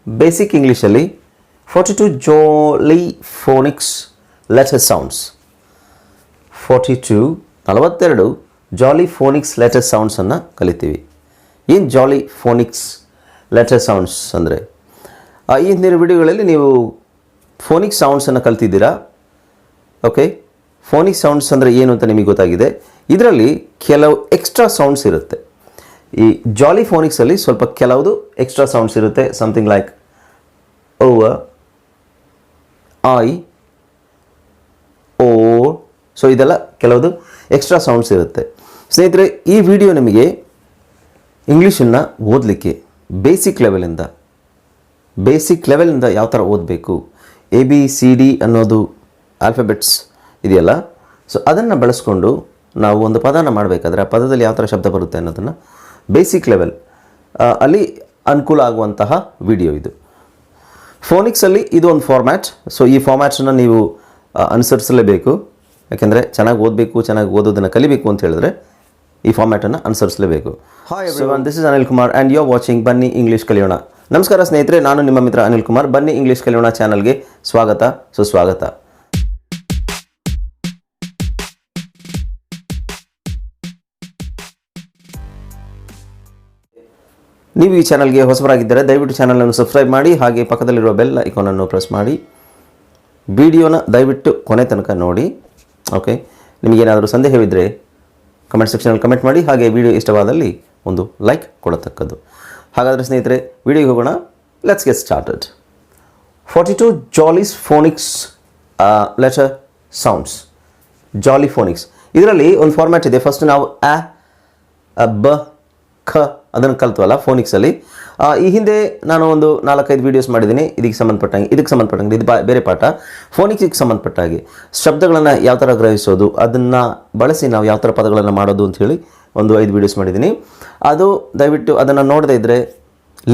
Basic ಇಂಗ್ಲೀಷಲ್ಲಿ 42 ಜಾಲಿ phonics letter sounds. 42 ಜಾಲಿ phonics letter ಸೌಂಡ್ಸನ್ನು ಕಲಿತೀವಿ. ಏನು ಜಾಲಿ ಫೋನಿಕ್ಸ್ ಲೆಟರ್ ಸೌಂಡ್ಸ್ ಅಂದರೆ, ಈ ಹಿಂದಿನ ವಿಡಿಯೋಗಳಲ್ಲಿ ನೀವು ಫೋನಿಕ್ಸ್ ಸೌಂಡ್ಸನ್ನು ಕಲ್ತಿದ್ದೀರಾ. ಓಕೆ, ಫೋನಿಕ್ಸ್ ಸೌಂಡ್ಸ್ ಅಂದರೆ ಏನು ಅಂತ ನಿಮಗೆ ಗೊತ್ತಾಗಿದೆ. ಇದರಲ್ಲಿ ಕೆಲವು ಎಕ್ಸ್ಟ್ರಾ ಸೌಂಡ್ಸ್ ಇರುತ್ತೆ. ಈ ಜಾಲಿ ಫೋನಿಕ್ಸಲ್ಲಿ ಸ್ವಲ್ಪ ಕೆಲವುದು ಎಕ್ಸ್ಟ್ರಾ ಸೌಂಡ್ಸ್ ಇರುತ್ತೆ. Something like over, I, O. So ಇದೆಲ್ಲ ಕೆಲವುದು ಎಕ್ಸ್ಟ್ರಾ ಸೌಂಡ್ಸ್ ಇರುತ್ತೆ. ಸ್ನೇಹಿತರೆ, ಈ ವಿಡಿಯೋ ನಿಮಗೆ ಇಂಗ್ಲೀಷನ್ನು ಓದಲಿಕ್ಕೆ ಬೇಸಿಕ್ ಲೆವೆಲಿಂದ ಯಾವ ಥರ ಓದಬೇಕು, ABCD ಅನ್ನೋದು ಆಲ್ಫಾಬೆಟ್ಸ್ ಇದೆಯಲ್ಲ, ಸೊ ಅದನ್ನು ಬಳಸ್ಕೊಂಡು ನಾವು ಒಂದು ಪದನ ಮಾಡಬೇಕಾದ್ರೆ ಆ ಪದದಲ್ಲಿ ಯಾವ ಥರ ಶಬ್ದ ಬರುತ್ತೆ ಅನ್ನೋದನ್ನು ಬೇಸಿಕ್ ಲೆವೆಲ್ ಅಲ್ಲಿ ಅನುಕೂಲ ಆಗುವಂತಹ ವಿಡಿಯೋ ಇದು. ಫೋನಿಕ್ಸಲ್ಲಿ ಇದು ಒಂದು ಫಾರ್ಮ್ಯಾಟ್. ಸೊ ಈ ಫಾರ್ಮ್ಯಾಟ್ಸನ್ನು ನೀವು ಅನುಸರಿಸಲೇಬೇಕು. ಯಾಕೆಂದರೆ ಚೆನ್ನಾಗಿ ಓದಬೇಕು, ಚೆನ್ನಾಗಿ ಓದೋದನ್ನು ಕಲಿಬೇಕು ಅಂತ ಹೇಳಿದ್ರೆ ಈ ಫಾರ್ಮ್ಯಾಟನ್ನು ಅನುಸರಿಸಲೇಬೇಕು. Hi everyone, this is anilkumar and you are watching ಬನ್ನಿ ಇಂಗ್ಲೀಷ್ ಕಲಿಯೋಣ. ನಮಸ್ಕಾರ ಸ್ನೇಹಿತರೆ, ನಾನು ನಿಮ್ಮ ಮಿತ್ರ anilkumar. ಬನ್ನಿ ಇಂಗ್ಲೀಷ್ ಕಲಿಯೋಣ ಚಾನಲ್ಗೆ ಸ್ವಾಗತ, ಸುಸ್ವಾಗತ. ನೀವು ಈ ಚಾನಲ್ಗೆ ಹೊಸಬರಾಗಿದ್ದರೆ ದಯವಿಟ್ಟು ಚಾನಲನ್ನು ಸಬ್ಸ್ಕ್ರೈಬ್ ಮಾಡಿ, ಹಾಗೆ ಪಕ್ಕದಲ್ಲಿರುವ ಬೆಲ್ ಐಕಾನನ್ನು ಪ್ರೆಸ್ ಮಾಡಿ. ವಿಡಿಯೋನ ದಯವಿಟ್ಟು ಕೊನೆ ತನಕ ನೋಡಿ. ಓಕೆ, ನಿಮಗೇನಾದರೂ ಸಂದೇಹವಿದ್ದರೆ ಕಮೆಂಟ್ ಸೆಕ್ಷನಲ್ಲಿ ಕಮೆಂಟ್ ಮಾಡಿ, ಹಾಗೆ ವಿಡಿಯೋ ಇಷ್ಟವಾದಲ್ಲಿ ಒಂದು ಲೈಕ್ ಕೊಡತಕ್ಕದ್ದು. ಹಾಗಾದರೆ ಸ್ನೇಹಿತರೆ, ವಿಡಿಯೋಗೆ ಹೋಗೋಣ. Let's get started. 42 jolly phonics letter sounds. Jolly phonics ಇದರಲ್ಲಿ ಒಂದು ಫಾರ್ಮ್ಯಾಟ್ ಇದೆ. ಫಸ್ಟ್ ನಾವು ಬ, ಖ ಅದನ್ನು ಕಲ್ತ್ವಲ್ಲ ಫೋನಿಕ್ಸಲ್ಲಿ. ಈ ಹಿಂದೆ ನಾನು ಒಂದು 4-5 ವೀಡಿಯೋಸ್ ಮಾಡಿದ್ದೀನಿ ಇದಕ್ಕೆ ಸಂಬಂಧಪಟ್ಟಂಗೆ. ಇದು ಬೇರೆ ಪಾಠ. ಫೋನಿಕ್ಸಿಗೆ ಸಂಬಂಧಪಟ್ಟ ಹಾಗೆ ಶಬ್ದಗಳನ್ನು ಯಾವ ಥರ ಗ್ರಹಿಸೋದು, ಅದನ್ನು ಬಳಸಿ ನಾವು ಯಾವ ಥರ ಪದಗಳನ್ನು ಮಾಡೋದು ಅಂಥೇಳಿ ಒಂದು 5 ವೀಡಿಯೋಸ್ ಮಾಡಿದ್ದೀನಿ. ಅದು ದಯವಿಟ್ಟು ಅದನ್ನು ನೋಡದೇ ಇದ್ದರೆ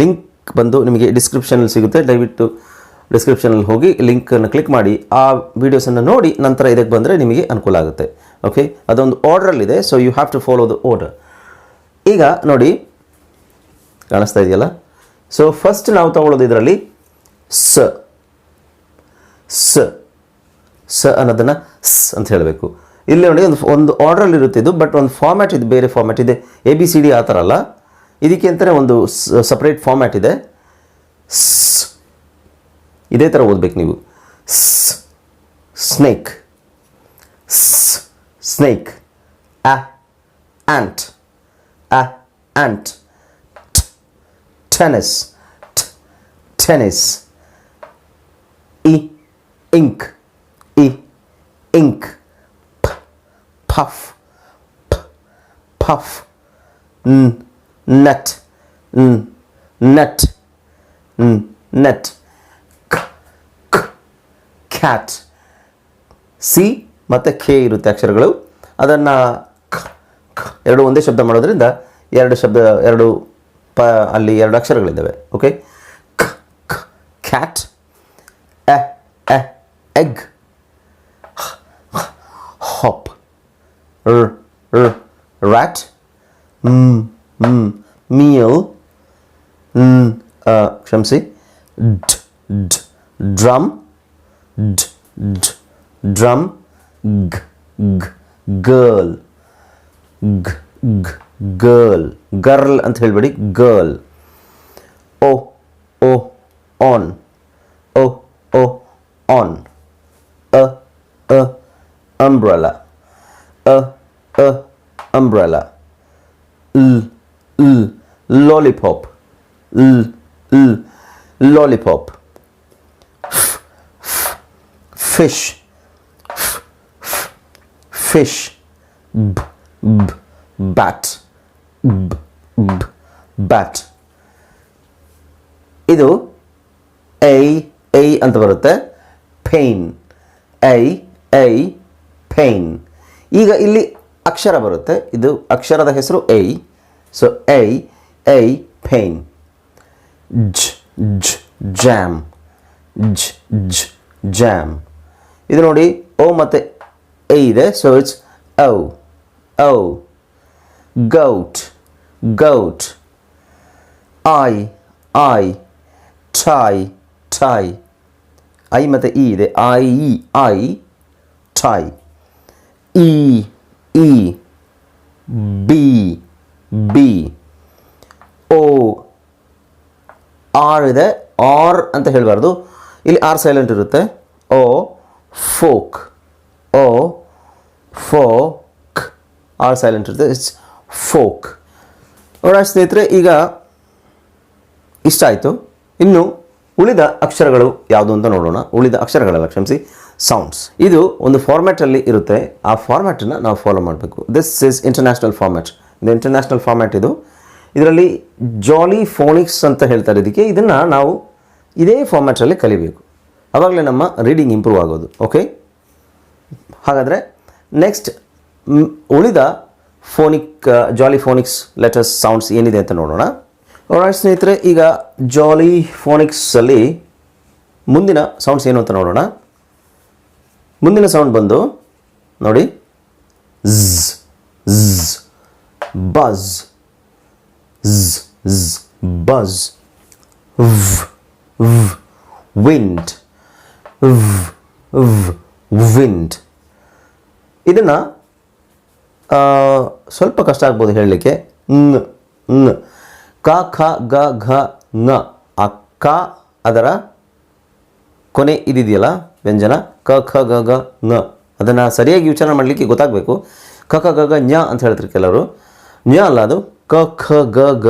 ಲಿಂಕ್ ಬಂದು ನಿಮಗೆ ಡಿಸ್ಕ್ರಿಪ್ಷನಲ್ಲಿ ಸಿಗುತ್ತೆ. ದಯವಿಟ್ಟು ಡಿಸ್ಕ್ರಿಪ್ಷನಲ್ಲಿ ಹೋಗಿ ಲಿಂಕನ್ನು ಕ್ಲಿಕ್ ಮಾಡಿ ಆ ವೀಡಿಯೋಸನ್ನು ನೋಡಿ ನಂತರ ಇದಕ್ಕೆ ಬಂದರೆ ನಿಮಗೆ ಅನುಕೂಲ ಆಗುತ್ತೆ. ಓಕೆ, ಅದೊಂದು ಆರ್ಡ್ರಲ್ಲಿದೆ. So you have to follow the order. ಈಗ ನೋಡಿ, ಕಾಣಿಸ್ತಾ ಇದೆಯಲ್ಲ. ಸೊ ಫಸ್ಟ್ ನಾವು ತಗೊಳ್ಳೋದು ಇದರಲ್ಲಿ ಸ ಅನ್ನೋದನ್ನು ಸ್ ಅಂತ ಹೇಳಬೇಕು. ಇಲ್ಲಿ ನೋಡಿ ಒಂದು ಆರ್ಡ್ರಲ್ಲಿ ಇರುತ್ತೆ ಇದು, ಬಟ್ ಒಂದು ಫಾರ್ಮ್ಯಾಟ್ ಇದೆ, ಬೇರೆ ಫಾರ್ಮ್ಯಾಟ್ ಇದೆ. ABCD ಆ ಥರ ಅಲ್ಲ, ಇದಕ್ಕೆ ಅಂತಲೇ ಒಂದು ಸಪ್ರೇಟ್ ಫಾರ್ಮ್ಯಾಟ್ ಇದೆ. ಇದೇ ಥರ ಓದಬೇಕು ನೀವು. Snake, snake. Ant, ant. Tennis, tennis. Ink, ink. Puff, puff. Net, net. Net. Cat. C ಮತ್ತು K ಇರುತ್ತೆ ಅಕ್ಷರಗಳು. ಅದನ್ನು ಎರಡು ಒಂದೇ ಶಬ್ದ ಮಾಡೋದ್ರಿಂದ ಅಲ್ಲಿ ಎರಡು ಅಕ್ಷರಗಳಿದ್ದಾವೆ. Okay, cat, egg, hop, rat, meal, ಕ್ಷಮಿಸಿ, ಡ್ರಮ್, ಡ್ರಮ್, ಗರ್ಲ್, ಗರ್ಲ್ ಅಂತ ಹೇಳಬೇಡಿ, girl. On, on. Umbrella, umbrella. Lollipop, lollipop. Fish, fish. bat, bat. ಇದು ಐ ಅಂತ ಬರುತ್ತೆ. Pain, I pain. ಈಗ ಇಲ್ಲಿ ಅಕ್ಷರ ಬರುತ್ತೆ, ಇದು ಅಕ್ಷರದ ಹೆಸರು I. So I pain. Jam, jam. ಇದು ನೋಡಿ, ಓ ಮತ್ತು ಐ ಇದೆ. So it's O. goat, goat. I, tie tie I ಮತ್ತು ಇ ಇದೆ I tie E E B B O R ಇದೆ ಆರ್ ಅಂತ ಹೇಳಬಾರ್ದು ಇಲ್ಲಿ ಆರ್ ಸೈಲೆಂಟ್ ಇರುತ್ತೆ O fork O fork R silent ಇರುತ್ತೆ ಇಟ್ಸ್ ಫೋಕ್ ನೋಡೋಣ ಸ್ನೇಹಿತರೆ ಈಗ ಇಷ್ಟ ಆಯಿತು ಇನ್ನು ಉಳಿದ ಅಕ್ಷರಗಳು ಯಾವುದು ಅಂತ ನೋಡೋಣ ಉಳಿದ ಅಕ್ಷರಗಳಲ್ಲ ಕ್ಷಮಿಸಿ ಸೌಂಡ್ಸ್ ಇದು ಒಂದು ಫಾರ್ಮ್ಯಾಟಲ್ಲಿ ಇರುತ್ತೆ ಆ ಫಾರ್ಮ್ಯಾಟನ್ನು ನಾವು ಫಾಲೋ ಮಾಡಬೇಕು ದಿಸ್ ಈಸ್ ಇಂಟರ್ನ್ಯಾಷನಲ್ ಫಾರ್ಮ್ಯಾಟ್ ಇದು ಇಂಟರ್ನ್ಯಾಷನಲ್ ಫಾರ್ಮ್ಯಾಟ್ ಇದು ಇದರಲ್ಲಿ ಜಾಲಿ ಫೋನಿಕ್ಸ್ ಅಂತ ಹೇಳ್ತಾರೆ ಇದಕ್ಕೆ ಇದನ್ನು ನಾವು ಇದೇ ಫಾರ್ಮ್ಯಾಟಲ್ಲಿ ಕಲಿಬೇಕು ಆವಾಗಲೇ ನಮ್ಮ ರೀಡಿಂಗ್ ಇಂಪ್ರೂವ್ ಆಗೋದು ಓಕೆ ಹಾಗಾದರೆ ನೆಕ್ಸ್ಟ್ ಉಳಿದ ಫೋನಿಕ್ ಜಾಲಿ ಫೋನಿಕ್ಸ್ ಲೆಟರ್ಸ್ ಸೌಂಡ್ಸ್ ಏನಿದೆ ಅಂತ ನೋಡೋಣ ಆಲ್ರೈಟ್ ಸ್ನೇಹಿತರೆ ಈಗ ಜಾಲಿ ಫೋನಿಕ್ಸಲ್ಲಿ ಮುಂದಿನ ಸೌಂಡ್ಸ್ ಏನು ಅಂತ ನೋಡೋಣ ಮುಂದಿನ ಸೌಂಡ್ ಬಂದು ನೋಡಿ ಝ್ ಝ್ ಬಜ್ ಝ್ ಝ್ ಬಜ್ ವಿಂಡ್ ವಿಂಡ್ ಇದನ್ನು ಸ್ವಲ್ಪ ಕಷ್ಟ ಆಗ್ಬೋದು ಹೇಳಲಿಕ್ಕೆ ಕ ಖ ಗ ಘ ङ ಆ ಕ ಅದರ ಕೊನೆ ಇದಿದೆಯಲ್ಲ ವ್ಯಂಜನ ಕ ಖ ಗ ಗ ङ ಅದನ್ನು ಸರಿಯಾಗಿ ಉಚ್ಚಾರಣೆ ಮಾಡಲಿಕ್ಕೆ ಗೊತ್ತಾಗಬೇಕು ಕ ಖ ಗ ಗ ಞ ಅಂತ ಹೇಳ್ತಾರೆ ಕೆಲವರು ಞ ಅಲ್ಲ ಅದು ಕ ಖ ಗ ಗ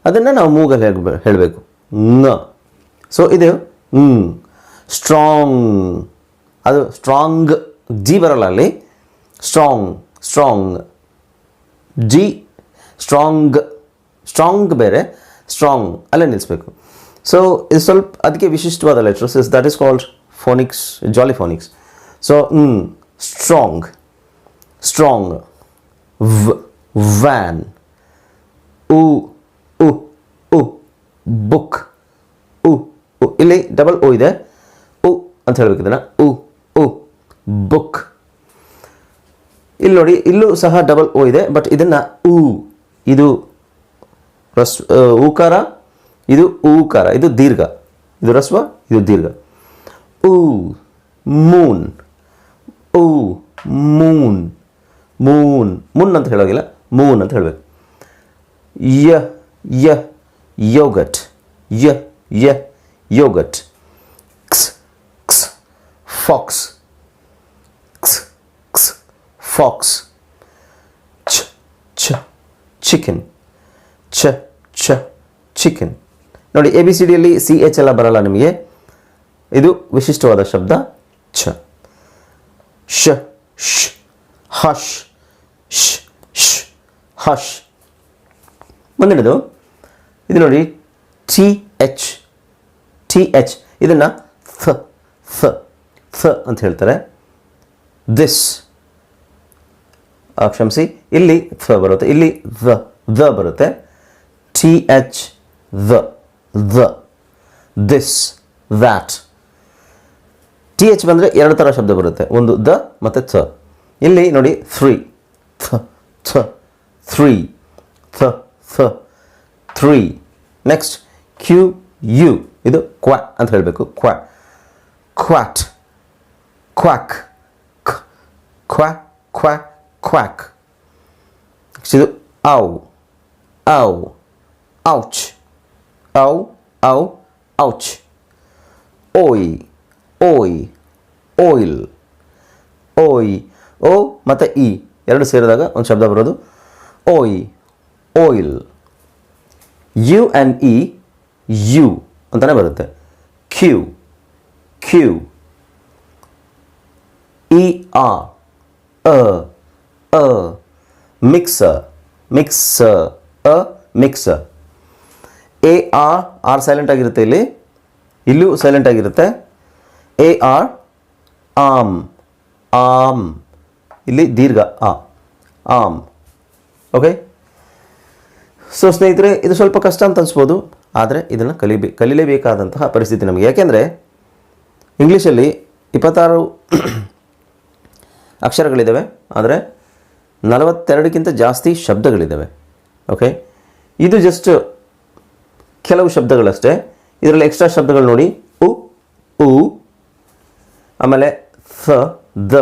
ಅದನ್ನು ನಾವು ಮೂಗಲ್ಲಿ ಹೇಳಬೇಕು ङ ಸೊ ಇದು ಸ್ಟ್ರಾಂಗ್ ಅದು ಸ್ಟ್ರಾಂಗ್ ಜಿ ಬರಲ್ಲ ಅಲ್ಲಿ ಸ್ಟ್ರಾಂಗ್ ಸ್ಟ್ರಾಂಗ್ ಜಿ ಸ್ಟ್ರಾಂಗ್ ಬೇರೆ ಸ್ಟ್ರಾಂಗ್ ಅಲ್ಲೇ ನಿಲ್ಲಿಸಬೇಕು ಸೊ ಇದು ಸ್ವಲ್ಪ ಅದಕ್ಕೆ ವಿಶಿಷ್ಟವಾದ letters is that is called phonics jolly phonics so strong ವ್ಯಾನ್ ಉ ಉ ಉ ಬುಕ್ ಉ ಉ ಇಲ್ಲಿ ಡಬಲ್ ಓ ಇದೆ ಉ ಅಂತ ಹೇಳಬೇಕು ಇದನ್ನು ಉ ಬುಕ್ ಇಲ್ಲಿ ನೋಡಿ ಇಲ್ಲೂ ಸಹ ಡಬಲ್ ಓ ಇದೆ ಬಟ್ ಇದನ್ನು ಇದು ಊಕಾರ ಇದು ಊಕಾರ ಇದು ದೀರ್ಘ ಇದು ರಸ್ವ ಇದು ದೀರ್ಘ ಮೂನ್ ಮೂನ್ ಮೂನ್ ಮುನ್ ಅಂತ ಹೇಳೋಗಿಲ್ಲ ಮೂನ್ ಅಂತ ಹೇಳಬೇಕು yogurt yogurt fox fox chicken chicken ನೋಡಿ ಎ ಬಿ ಸಿ ಡಿಯಲ್ಲಿ ಸಿ ಎಚ್ ಎಲ್ಲ ಬರಲ್ಲ ನಿಮಗೆ ಇದು ವಿಶಿಷ್ಟವಾದ ಶಬ್ದ ಛ ಹಶ್ ಹಶ್ ಮುಂದಿನದು ಇದು ನೋಡಿ ಟಿ ಎಚ್ ಇದನ್ನು ಥ ಅಂತ ಹೇಳ್ತಾರೆ ದಿಸ್ ಕ್ಷಮಿಸಿ ಇಲ್ಲಿ ಥ ಬರುತ್ತೆ ಇಲ್ಲಿ ದ ಬರುತ್ತೆ T H the this that T H ಬಂದರೆ ಎರಡು ಥರ ಶಬ್ದ ಬರುತ್ತೆ ಒಂದು ದ ಮತ್ತು ಥ ಇಲ್ಲಿ ನೋಡಿ ಥ್ರೀ ನೆಕ್ಸ್ಟ್ ಯು ಇದು ಕ್ವಾ ಅಂತ ಹೇಳಬೇಕು ಕ್ವಾಟ್ ಕ್ವಾಕ್ ಕ್ವಾಕ್ ನೆಕ್ಸ್ಟ್ ಇದು ಔಚ್ ಆಯಿಲ್ ಓ ಮತ್ತು ಇ ಎರಡು ಸೇರಿದಾಗ ಒಂದು ಶಬ್ದ ಬರೋದು oil U and E U ಅಂತಲೇ ಬರುತ್ತೆ Q E R mixer A R silent ಆಗಿರುತ್ತೆ ಇಲ್ಲೂ ಸೈಲೆಂಟ್ ಆಗಿರುತ್ತೆ ಎ ಆರ್ ಆಮ್ ಇಲ್ಲಿ ದೀರ್ಘ ಆಮ್ ಓಕೆ ಸೊ ಸ್ನೇಹಿತರೆ ಇದು ಸ್ವಲ್ಪ ಕಷ್ಟ ಅಂತ ಅನಿಸ್ಬೋದು ಆದರೆ ಇದನ್ನು ಕಲಿಲೇಬೇಕಾದಂತಹ ಪರಿಸ್ಥಿತಿ ನಮಗೆ ಯಾಕೆಂದರೆ ಇಂಗ್ಲೀಷಲ್ಲಿ 26 ಅಕ್ಷರಗಳಿದ್ದಾವೆ ಆದರೆ 42ಕ್ಕಿಂತ ಜಾಸ್ತಿ ಶಬ್ದಗಳಿದ್ದಾವೆ ಓಕೆ ಇದು ಜಸ್ಟ್ ಕೆಲವು ಶಬ್ದಗಳಷ್ಟೇ ಇದರಲ್ಲಿ ಎಕ್ಸ್ಟ್ರಾ ಶಬ್ದಗಳು ನೋಡಿ, ಉ, ಉ, ಆಮೇಲೆ ಥ, ದ,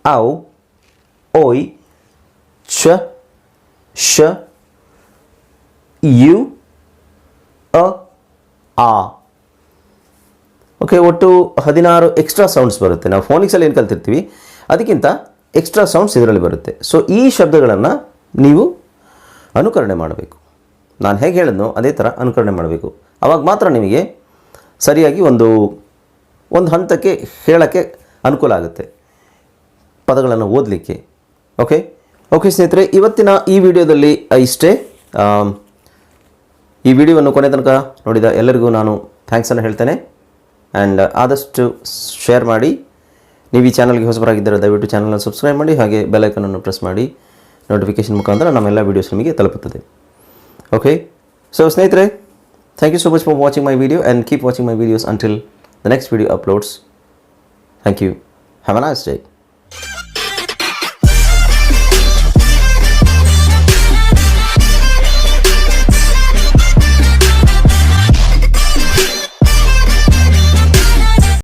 ಔ, ಓಯ್, ಚ, ಶ, ಯು, ಅ, ಆ. ಓಕೆ, ಒಟ್ಟು 16 ಎಕ್ಸ್ಟ್ರಾ ಸೌಂಡ್ಸ್ ಬರುತ್ತೆ. ನಾವು ಫೋನಿಕ್ಸಲ್ಲಿ ಏನು ಕಲ್ತಿರ್ತೀವಿ ಅದಕ್ಕಿಂತ ಎಕ್ಸ್ಟ್ರಾ ಸೌಂಡ್ಸ್ ಇದರಲ್ಲಿ ಬರುತ್ತೆ. ಸೊ ಈ ಶಬ್ದಗಳನ್ನು ನೀವು ಅನುಕರಣೆ ಮಾಡಬೇಕು. ನಾನು ಹೇಗೆ ಹೇಳಿದ್ನೋ ಅದೇ ಥರ ಅನುಕರಣೆ ಮಾಡಬೇಕು. ಆವಾಗ ಮಾತ್ರ ನಿಮಗೆ ಸರಿಯಾಗಿ ಒಂದು ಹಂತಕ್ಕೆ ಹೇಳೋಕ್ಕೆ ಅನುಕೂಲ ಆಗುತ್ತೆ, ಪದಗಳನ್ನು ಓದಲಿಕ್ಕೆ. ಓಕೆ ಸ್ನೇಹಿತರೆ, ಇವತ್ತಿನ ಈ ವಿಡಿಯೋದಲ್ಲಿ ಇಷ್ಟೇ. ಈ ವಿಡಿಯೋವನ್ನು ಕೊನೆ ತನಕ ನೋಡಿದ ಎಲ್ಲರಿಗೂ ನಾನು ಥ್ಯಾಂಕ್ಸನ್ನು ಹೇಳ್ತೇನೆ. ಆ್ಯಂಡ್ ಆದಷ್ಟು ಶೇರ್ ಮಾಡಿ. ನೀವು ಈ ಚಾನಲ್ಗೆ ಹೊಸಬರಾಗಿದ್ದರೆ ದಯವಿಟ್ಟು ಚಾನಲ್ನ ಸಬ್ಸ್ಕ್ರೈಬ್ ಮಾಡಿ, ಹಾಗೆ ಬೆಲ್ ಐಕನನ್ನು ಪ್ರೆಸ್ ಮಾಡಿ. ನೋಟಿಫಿಕೇಷನ್ ಮುಖಾಂತರ ನಮ್ಮೆಲ್ಲ ವೀಡಿಯೋಸ್ ನಿಮಗೆ ತಲುಪುತ್ತದೆ. ಓಕೆ, ಸೊ ಸ್ನೇಹಿತರೆ, thank you so much for watching my video and keep watching my videos until the next video uploads. Thank you. Have a nice day.